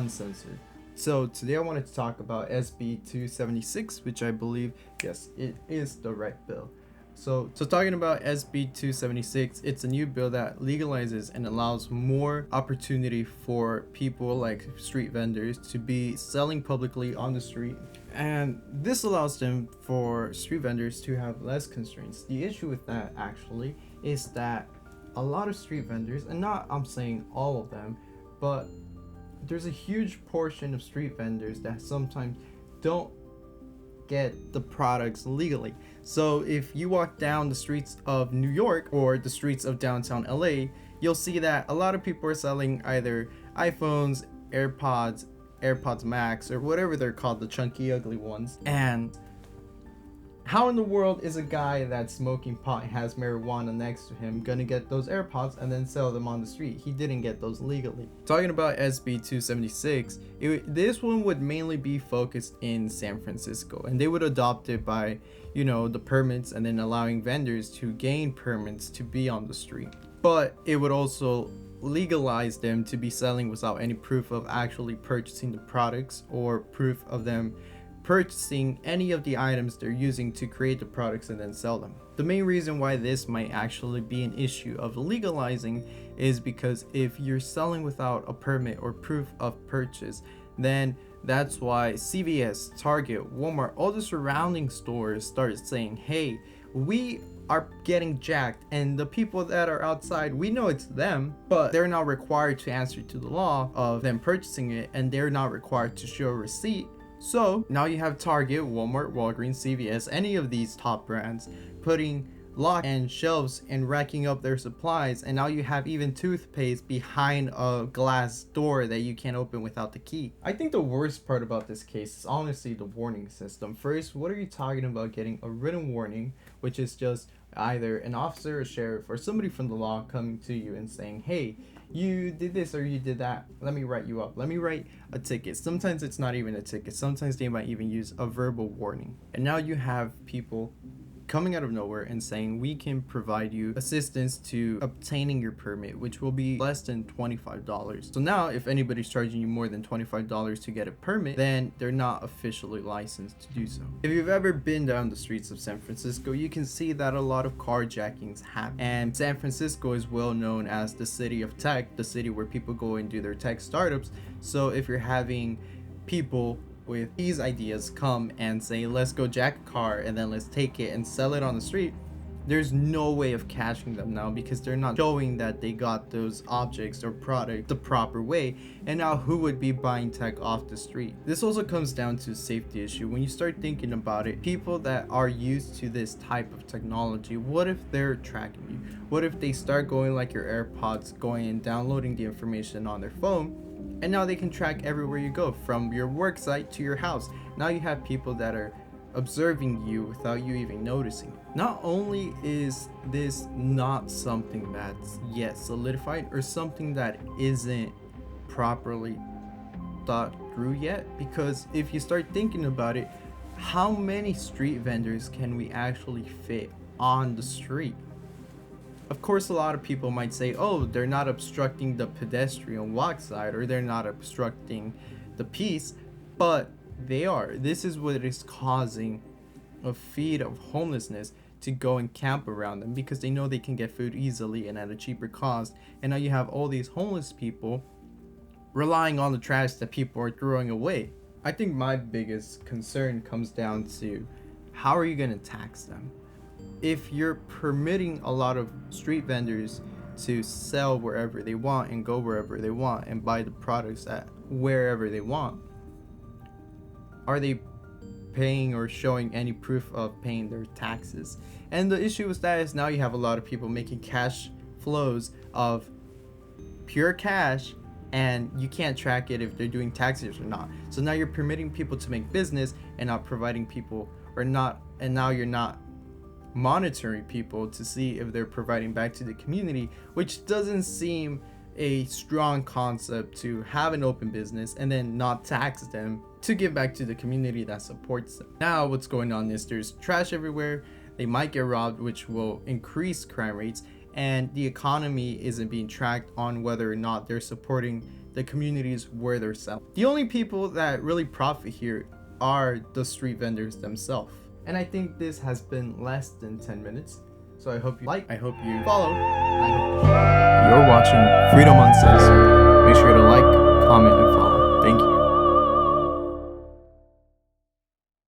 uncensored. So today I wanted to talk about SB 276, which I believe, yes, it is the right bill. So talking about SB 276, it's a new bill that legalizes and allows more opportunity for people like street vendors to be selling publicly on the street. And this allows them for street vendors to have less constraints. The issue with that actually is that a lot of street vendors, and not I'm saying all of them, but there's a huge portion of street vendors that sometimes don't get the products legally. So if you walk down the streets of New York or the streets of downtown LA, you'll see that a lot of people are selling either iPhones, AirPods Max, or whatever they're called, the chunky ugly ones. And how in the world is a guy that's smoking pot and has marijuana next to him gonna get those AirPods and then sell them on the street? He didn't get those legally. Talking about SB 276, this one would mainly be focused in San Francisco, and they would adopt it by, the permits and then allowing vendors to gain permits to be on the street. But it would also legalize them to be selling without any proof of actually purchasing the products or proof of them purchasing any of the items they're using to create the products and then sell them. The main reason why this might actually be an issue of legalizing is because if you're selling without a permit or proof of purchase, then that's why CVS, Target, Walmart, all the surrounding stores start saying, hey, we are getting jacked, and the people that are outside, we know it's them, but they're not required to answer to the law of them purchasing it, and they're not required to show a receipt. So now you have Target, Walmart, Walgreens, CVS, any of these top brands putting lock and shelves and racking up their supplies, and now you have even toothpaste behind a glass door that you can't open without the key. I think the worst part about this case is honestly the warning system. First, what are you talking about getting a written warning, which is just either an officer, a sheriff, or somebody from the law coming to you and saying, hey, you did this or you did that, let me write you up, let me write a ticket. Sometimes it's not even a ticket, sometimes they might even use a verbal warning. And now you have people coming out of nowhere and saying, we can provide you assistance to obtaining your permit, which will be less than $25. So now if anybody's charging you more than $25 to get a permit, then they're not officially licensed to do so. If you've ever been down the streets of San Francisco, you can see that a lot of carjackings happen. And San Francisco is well known as the city of tech, the city where people go and do their tech startups. So if you're having people with these ideas come and say, let's go jack a car and then let's take it and sell it on the street, there's no way of catching them now because they're not showing that they got those objects or product the proper way. And now who would be buying tech off the street? This also comes down to a safety issue. When you start thinking about it, people that are used to this type of technology, what if they're tracking you? What if they start going like your AirPods, going and downloading the information on their phone? And now they can track everywhere you go, from your work site to your house. Now you have people that are observing you without you even noticing. Not only is this not something that's yet solidified or something that isn't properly thought through yet, because if you start thinking about it, how many street vendors can we actually fit on the street? Of course, a lot of people might say, oh, they're not obstructing the pedestrian walk side or they're not obstructing the peace, but they are. This is what is causing a feed of homelessness to go and camp around them because they know they can get food easily and at a cheaper cost. And now you have all these homeless people relying on the trash that people are throwing away. I think my biggest concern comes down to, how are you going to tax them? If you're permitting a lot of street vendors to sell wherever they want and go wherever they want and buy the products at wherever they want, are they paying or showing any proof of paying their taxes? And the issue with that is now you have a lot of people making cash flows of pure cash, and you can't track it if they're doing taxes or not. So now you're permitting people to make business and not providing people and now you're not monitoring people to see if they're providing back to the community, which doesn't seem a strong concept to have an open business and then not tax them to give back to the community that supports them. Now what's going on is there's trash everywhere, they might get robbed, which will increase crime rates, and the economy isn't being tracked on whether or not they're supporting the communities where they're selling. The only people that really profit here are the street vendors themselves. And I think this has been less than 10 minutes. So I hope you like, I hope you follow, I hope you share. You're watching Freedom Uncensored. Make sure to like, comment, and follow. Thank you.